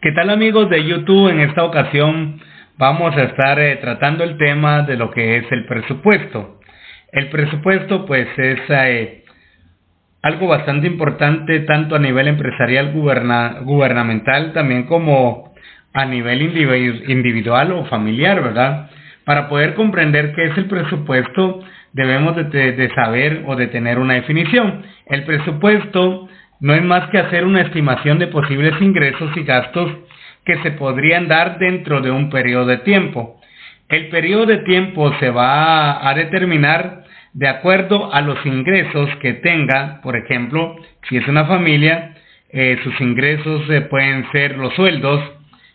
¿Qué tal amigos de YouTube? En esta ocasión vamos a estar tratando el tema de lo que es el presupuesto. El presupuesto pues es algo bastante importante tanto a nivel empresarial, gubernamental, también como a nivel individual o familiar, ¿verdad? Para poder comprender qué es el presupuesto debemos de saber o de tener una definición. El presupuesto no es más que hacer una estimación de posibles ingresos y gastos que se podrían dar dentro de un periodo de tiempo. El periodo de tiempo se va a determinar de acuerdo a los ingresos que tenga. Por ejemplo, si es una familia, sus ingresos pueden ser los sueldos.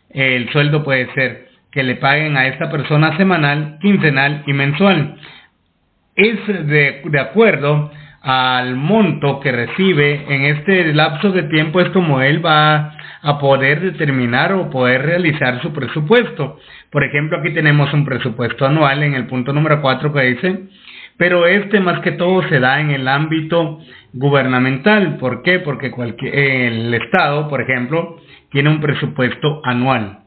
El sueldo puede ser que le paguen a esta persona semanal, quincenal y mensual. Es de acuerdo al monto que recibe en este lapso de tiempo, es como él va a poder determinar o poder realizar su presupuesto. Por ejemplo, aquí tenemos un presupuesto anual en el punto número 4 que dice, pero más que todo se da en el ámbito gubernamental. ¿Por qué? Porque el Estado, por ejemplo, tiene un presupuesto anual.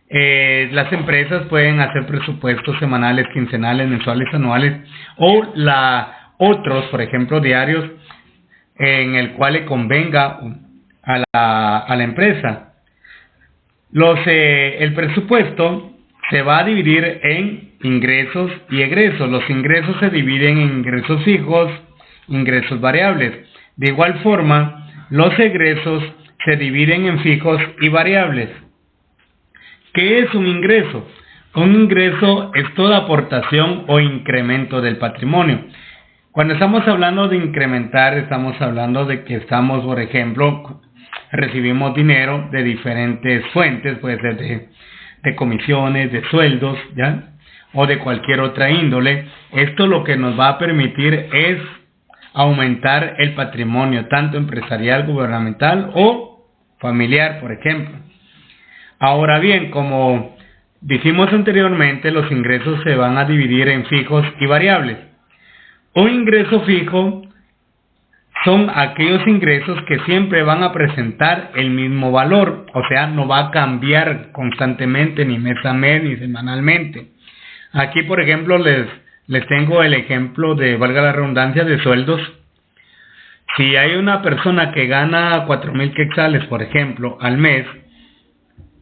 Las empresas pueden hacer presupuestos semanales, quincenales, mensuales, anuales o otros, por ejemplo, diarios, en el cual le convenga a la empresa. El presupuesto se va a dividir en ingresos y egresos. Los ingresos se dividen en ingresos fijos, ingresos variables. De igual forma, los egresos se dividen en fijos y variables. ¿Qué es un ingreso? Un ingreso es toda aportación o incremento del patrimonio. Cuando estamos hablando de incrementar, estamos hablando de que estamos, por ejemplo, recibimos dinero de diferentes fuentes, puede ser de comisiones, de sueldos, ¿ya? O de cualquier otra índole. Esto lo que nos va a permitir es aumentar el patrimonio, tanto empresarial, gubernamental o familiar, por ejemplo. Ahora bien, como dijimos anteriormente, los ingresos se van a dividir en fijos y variables. Un ingreso fijo son aquellos ingresos que siempre van a presentar el mismo valor, o sea, no va a cambiar constantemente ni mes a mes ni semanalmente. Aquí, por ejemplo, les tengo el ejemplo de, valga la redundancia, de sueldos. Si hay una persona que gana 4,000 quetzales, por ejemplo, al mes,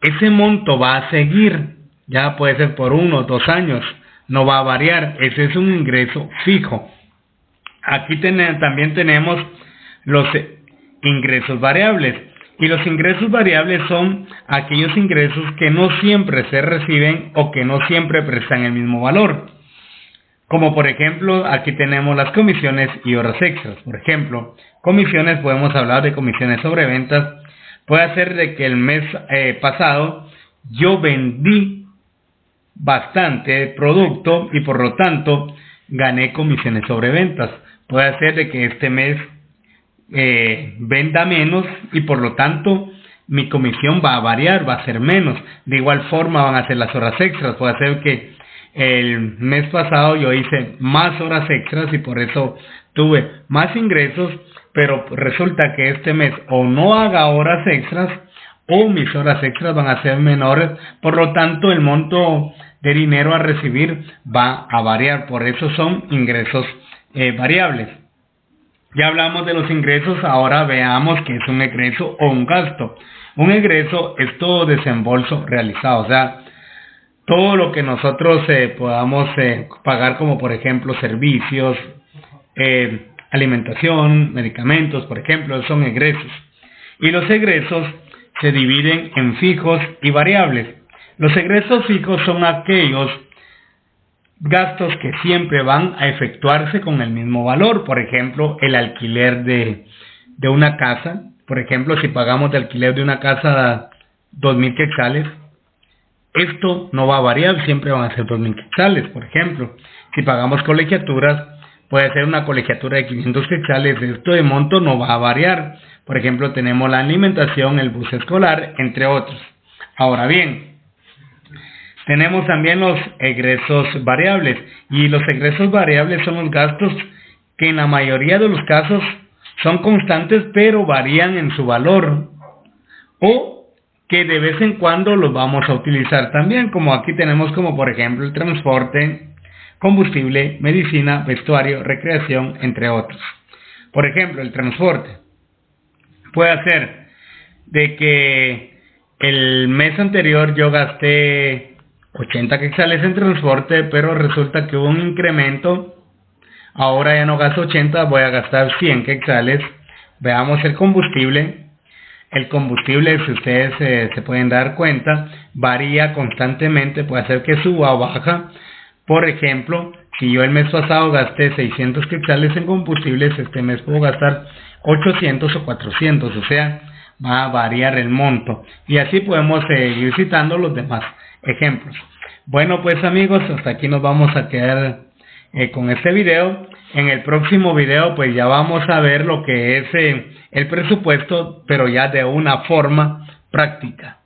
ese monto va a seguir, ya puede ser por 1 o 2 años, no va a variar. Ese es un ingreso fijo. Aquí también tenemos los ingresos variables. Y los ingresos variables son aquellos ingresos que no siempre se reciben o que no siempre prestan el mismo valor. Como por ejemplo, aquí tenemos las comisiones y horas extras. Por ejemplo, comisiones, podemos hablar de comisiones sobre ventas. Puede ser de que el mes pasado yo vendí bastante producto y por lo tanto gané comisiones sobre ventas. Puede ser de que este mes venda menos y por lo tanto mi comisión va a variar, va a ser menos. De igual forma van a ser las horas extras. Puede ser que el mes pasado yo hice más horas extras y por eso tuve más ingresos, pero resulta que este mes o no haga horas extras o mis horas extras van a ser menores, por lo tanto el monto de dinero a recibir va a variar. Por eso son ingresos variables. Ya hablamos de los ingresos, ahora veamos qué es un egreso o un gasto. Un egreso es todo desembolso realizado, o sea, todo lo que nosotros podamos pagar, como por ejemplo servicios, alimentación, medicamentos, por ejemplo, son egresos. Y los egresos se dividen en fijos y variables. Los egresos fijos son aquellos gastos que siempre van a efectuarse con el mismo valor. Por ejemplo, el alquiler de una casa. Por ejemplo, si pagamos de alquiler de una casa 2,000 quetzales, esto no va a variar, siempre van a ser 2,000 quetzales. Por ejemplo, si pagamos colegiaturas, puede ser una colegiatura de 500 quetzales, esto de monto no va a variar. Por ejemplo, tenemos la alimentación, el bus escolar, entre otros. Ahora bien, tenemos también los egresos variables. Y los egresos variables son los gastos que en la mayoría de los casos son constantes, pero varían en su valor. O que de vez en cuando los vamos a utilizar también, como aquí tenemos como por ejemplo el transporte, combustible, medicina, vestuario, recreación, entre otros. Por ejemplo, el transporte puede ser de que el mes anterior yo gasté 80 quetzales en transporte, pero resulta que hubo un incremento. Ahora ya no gasto 80, voy a gastar 100 quetzales. Veamos el combustible. El combustible, si ustedes se pueden dar cuenta, varía constantemente, puede ser que suba o baja. Por ejemplo, si yo el mes pasado gasté 600 quetzales en combustibles, este mes puedo gastar 800 o 400, o sea, va a variar el monto. Y así podemos ir citando los demás ejemplos. Bueno, pues amigos, hasta aquí nos vamos a quedar con este video. En el próximo video pues ya vamos a ver lo que es el presupuesto, pero ya de una forma práctica.